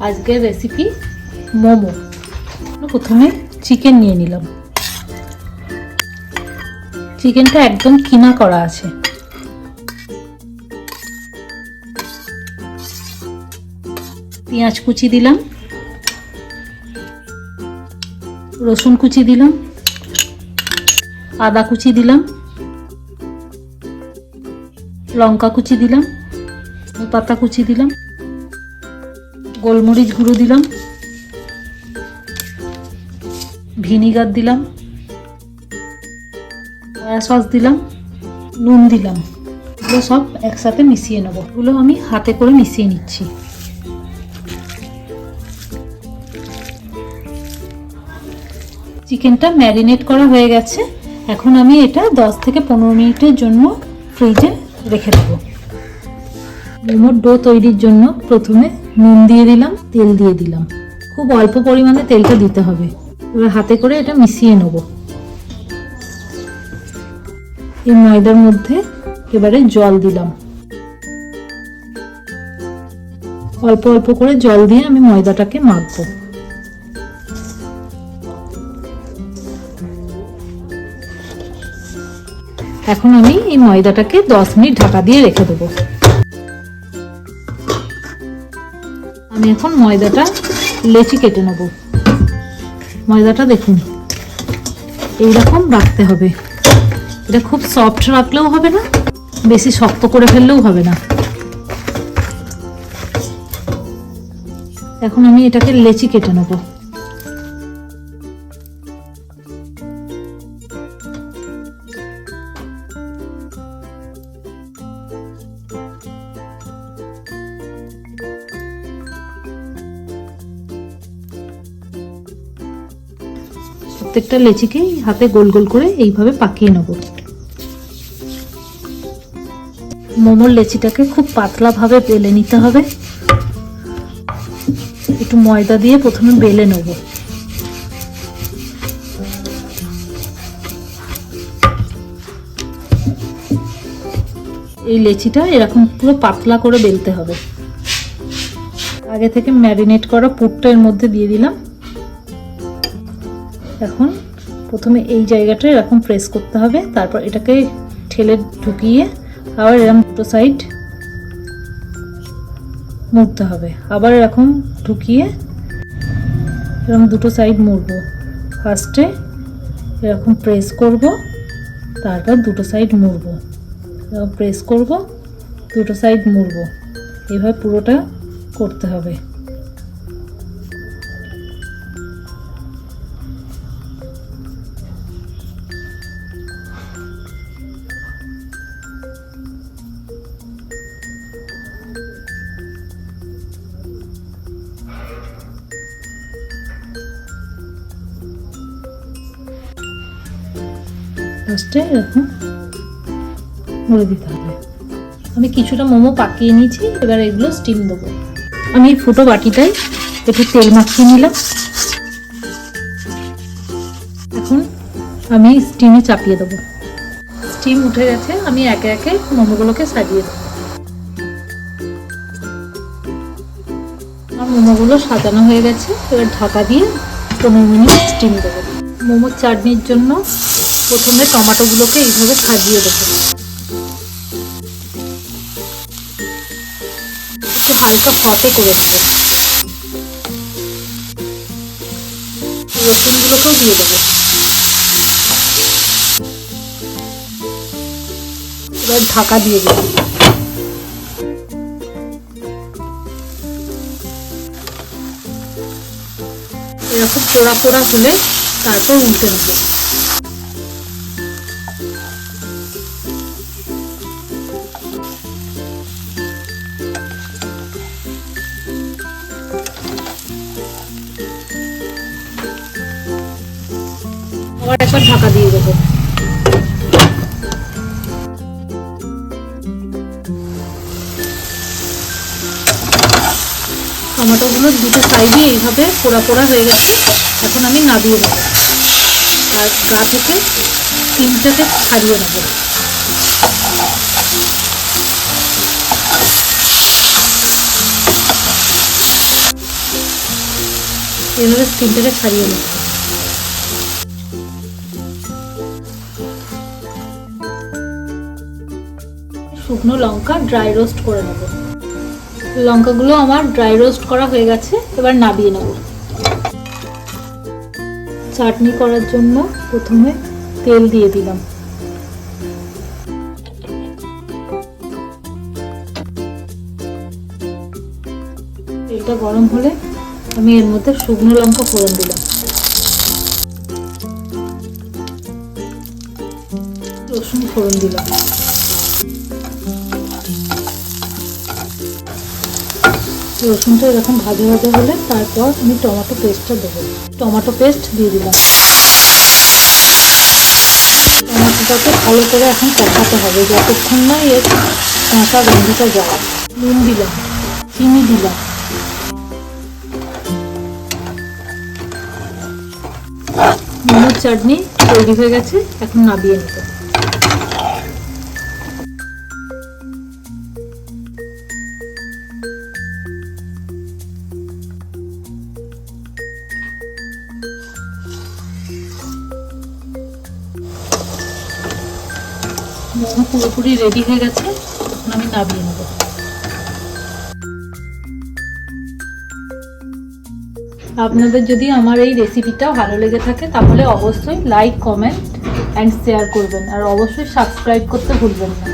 আজকের রেসিপি মোমো। প্রথমে চিকেন নিয়ে নিলাম। চিকেনটা একদম কিমা করা আছে। পেঁয়াজ কুচি দিলাম, রসুন কুচি দিলাম, আদা কুচি দিলাম, লঙ্কা কুচি দিলাম, পাতা কুচি দিলাম, গোলমরিচ গুঁড়ো দিলাম, ভিনিগার দিলাম, সয়া সস দিলাম, নুন দিলাম। এগুলো সব একসাথে মিশিয়ে নেব। এগুলো আমি হাতে করে মিশিয়ে নিচ্ছি। চিকেনটা ম্যারিনেট করা হয়ে গেছে। এখন আমি এটা 10 থেকে 15 মিনিটের জন্য ফ্রিজে রেখে দেবো। মোমোর ডো তৈরির জন্য প্রথমে নুন দিয়ে দিলাম, তেল দিয়ে দিলাম। খুব অল্প পরিমাণে তেলটা দিতে হবে। এবার হাতে করে এটা মিশিয়ে নেব। এই ময়দার মধ্যে এবারে জল দিলাম। অল্প অল্প করে জল দিয়ে আমি ময়দাটাকে মাখবো। এখন আমি এই ময়দাটাকে 10 মিনিট ঢাকা দিয়ে রেখে দেবো। আমি এখন ময়দাটা লেচি কেটে নেব। ময়দাটা দেখুন এইরকম রাখতে হবে। এটা খুব সফট রাখলেও হবে না, বেশি শক্ত করে ফেললেও হবে না। এখন আমি এটাকে লেচি কেটে নেব। প্রত্যেকটা লেচিকে হাতে গোল গোল করে এইভাবে পাকিয়ে নেব। মোমোর লেচিটাকে খুব পাতলা ভাবে বেলে নিতে হবে। একটু ময়দা দিয়ে প্রথমে বেলে নেব। এই লেচিটা এরকম পুরো পাতলা করে বেলতে হবে। আগে থেকে ম্যারিনেট করা পুরটা এর মধ্যে দিয়ে দিলাম। এখন প্রথমে এই জায়গাটা এরকম প্রেস করতে হবে, তারপর এটাকে ঠেলে ঢুকিয়ে আবার এরকম দুটো সাইড মুড়তে হবে। আবার এরকম ঢুকিয়ে এরকম দুটো সাইড মুড়বো। ফার্স্টে এরকম প্রেস করব, তারপর দুটো সাইড মুড়বো। এরকম প্রেস করব, দুটো সাইড মুড়বো। এভাবে পুরোটা করতে হবে। ফার্স্টে এরকম মুড়ে দিতে হবে। আমি কিছুটা মোমো পাকিয়ে নিয়েছি। এবার এগুলো স্টিম দেবো। আমি এই ফুটো বাটিটায় একটু তেল মাখিয়ে নিলাম। এখন আমি স্টিমে চাপিয়ে দেবো। স্টিম উঠে গেছে। আমি একে একে মোমোগুলোকে সাজিয়ে দেবো। আমার মোমোগুলো সাজানো হয়ে গেছে। এবার ঢাকা দিয়ে 15 মিনিট স্টিম দেবো। মোমোর চাটনির জন্য প্রথমে টমেটোগুলোকে এইভাবে সাজিয়ে দেবো। একটু হালকা ফটে করে দেবো। রসুনগুলোকেও দিয়ে দেবো। এবার ঢাকা দিয়ে দেবো। এরকম পোড়া পোড়া হলে তারপর উল্টে দেবো। আবার একবার ঢাকা দিয়ে দেবো। টমেটোগুলো দুটো সাইডে এইভাবে পোড়া পোড়া হয়ে গেছে। এখন আমি নামিয়ে দেবো। তার গা থেকে ডিমটাকে ছাড়িয়ে নেবো। এভাবে স্কিনটাকে ছাড়িয়ে নিতে হবে। শুকনো লঙ্কা ড্রাই রোস্ট করে নেব। লঙ্কাগুলো আমার ড্রাই রোস্ট করা হয়ে গেছে, এবার নামিয়ে নেব। চাটনি করার জন্য প্রথমে তেল দিয়ে দিলাম। তেলটা গরম হলে আমি এর মধ্যে শুকনো লঙ্কা ফোড়ন দিলাম। রসুন ফোড়ন দিলাম। রসুনটা এরকম ভাজা ভাজা হলে তারপর আমি টমেটো পেস্টটা দেবো। টমেটো পেস্ট দিয়ে দিলাম। টমেটোটাকে ভালো করে এখন কষাতে হবে যতক্ষণ না এর কাঁচা গন্ধটা যায়। নুন দিলাম, চিনি দিলাম। মোমোর চাটনি তৈরি হয়ে গেছে, এখন নামিয়ে নেব। মোমো পুরোপুরি রেডি হয়ে গেছে, এখন আমি নামিয়ে নেব। আপনাদের যদি আমার এই রেসিপিটা ভালো লেগে থাকে তাহলে অবশ্যই লাইক, কমেন্ট অ্যান্ড শেয়ার করবেন, আর অবশ্যই সাবস্ক্রাইব করতে ভুলবেন না।